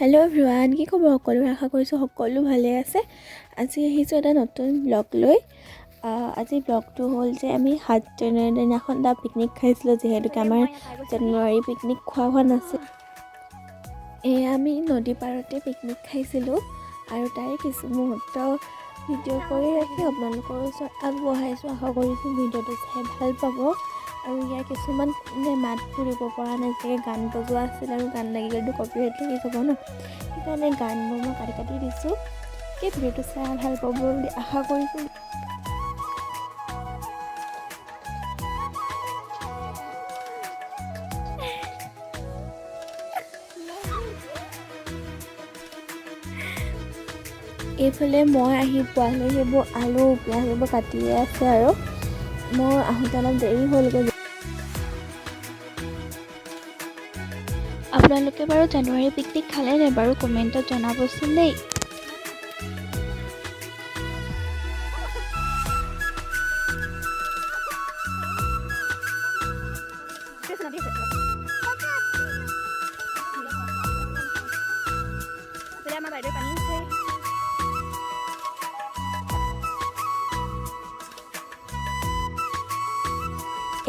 Hello' everyone, কি খবৰ সকলো? আশা কৰিছোঁ সকলো ভালে আছে। আজি আহিছোঁ এটা নতুন ব্লগ লৈ। আজি ব্লগটো হ'ল যে আমি 7 জানুৱাৰীৰ দিনাখন এটা পিকনিক খাইছিলোঁ, যিহেতুকে আমাৰ জানুৱাৰী পিকনিক খোৱা হোৱা নাছিল। আমি নদী পাৰতে পিকনিক খাইছিলোঁ আৰু তাৰে কিছু মুহূৰ্ত ভিডিঅ' কৰি ৰাখি আপোনালোকৰ ওচৰত আগবঢ়াইছোঁ। আশা কৰিছোঁ ভিডিঅ'টো চাই ভাল পাব। আৰু ইয়াৰ কিছুমান মাত ফুৰিব পৰা নাই, যে গান বজোৱা আছিল আৰু গান লাগি গ'লেতো কপিৰাইট লাগি যাব ন, সেইকাৰণে গানবোৰ মই কাটি দিছোঁ। সেই ভিডিঅ'টো চাই ভাল পাব বুলি আশা কৰিছোঁ। এইফালে মই আহি পোৱালৈ সেইবোৰ আলু পিঁয়াজ সেইবোৰ কাটিয়ে আছে আৰু মই আহোঁতে অলপ দেৰি হ'লগৈ। আপোনালোকে বাৰু জানুৱাৰী পিকনিক খালে নে বাৰু? কমেণ্টত জনাবচোন দেই।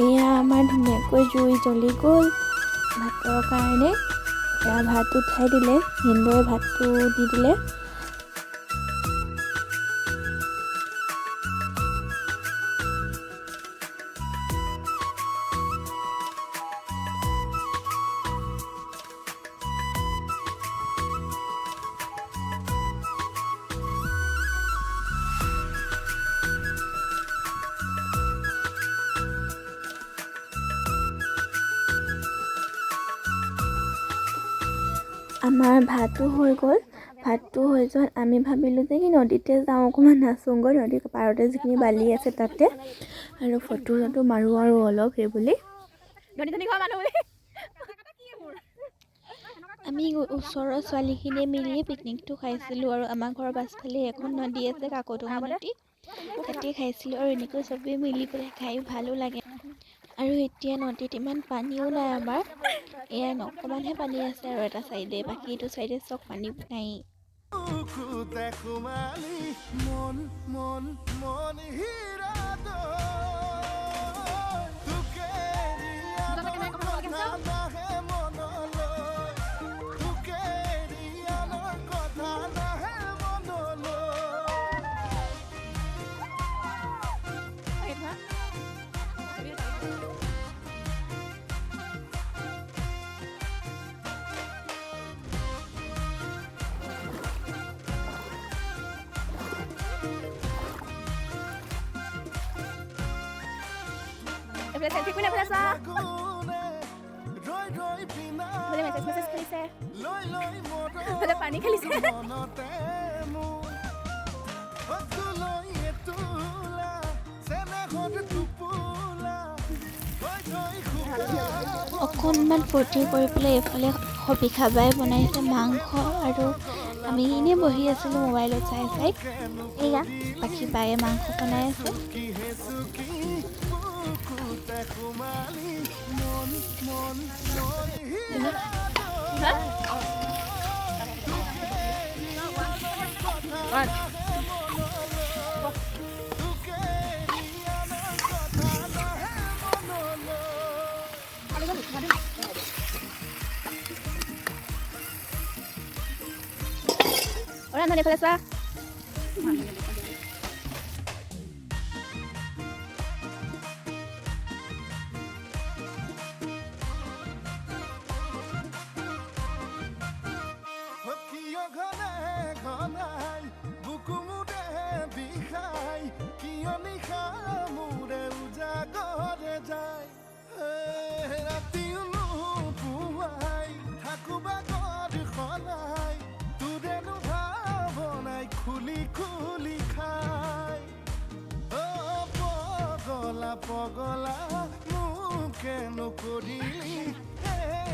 এয়া আমাৰ ধুনীয়াকৈ জুই জ্বলি গ'ল ভাতৰ কাৰণে। এয়া ভাত উঠাই দিলে, ভিনদেউৱে ভাতটো দি দিলে। আমাৰ ভাতো হৈ গ'ল। ভাতটো হৈ যোৱাত আমি ভাবিলোঁ যে কি নদীতে যাওঁ, অকণমান নাচোঁগৈ, নদীৰ পাৰতে যিখিনি বালি আছে তাতে, আৰু ফটো মাৰোঁ আৰু অলপ সেইবুলি আমি ওচৰৰ ছোৱালীখিনিয়ে মিলি পিকনিকটো খাইছিলোঁ। আৰু আমাৰ ঘৰৰ পাছফালে এখন নদী আছে, কাকতঙা নদী, তাতে খাইছিলোঁ। আৰু এনেকৈ চবেই মিলি পেলাই খাই ভালো লাগে। আৰু এতিয়া নদীত ইমান পানীও নাই আমাৰ, এয়া অকণমানহে পানী আছে আৰু এটা চাইডে, বাকী এইটো চাইডে চব পানী নাই। পানী খেলিছে। অকণমান ফূৰ্তি কৰি পেলাই এইফালে সবিখা বাই বনাইছে মাংস, আৰু আমি এনেই বহি আছিলোঁ মোবাইলত চাই চাই। এয়া বাকী বায়ে মাংস বনাই আছে। এইফালে চোৱা।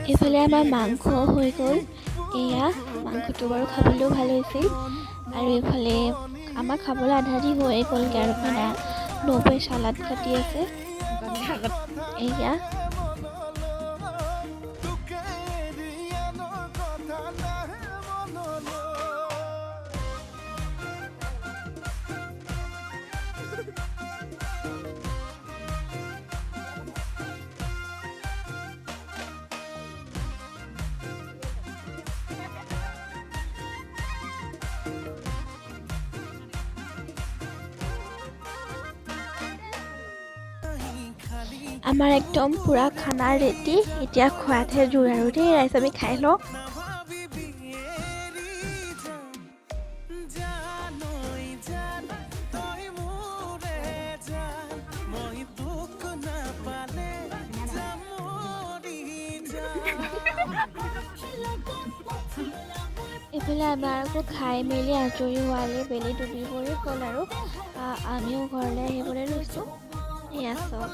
এইফালে আমাৰ মাংস হৈ গ'ল। এয়া মাংসটো বাৰু খাবলৈও ভাল হৈছিল। আৰু এইফালে আমাৰ খাবলৈ আধা দি হৈয়ে গ'লগৈ, আৰু মানে নবৈ চালাড কাটি আছে। এয়া আমাৰ একদম পুৰা খানা ৰেডি এতিয়া খোৱাতহে জোৰ আৰু দেই ৰাইজ আমি খাই লওঁ এইফালে আমাৰ আকৌ খাই মেলি আজৰি হোৱালে বেলি ডুবিবই হ'ল আৰু আমিও ঘৰলৈ আহিবলৈ লৈছোঁ এয়া চব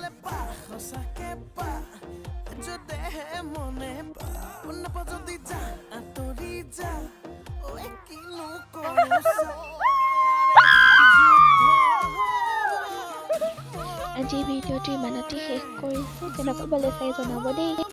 আজি ভিডিঅ'টো ইমানতে শেষ কৰিছোঁ কেনেকুৱা পালে চাই জনাব দেই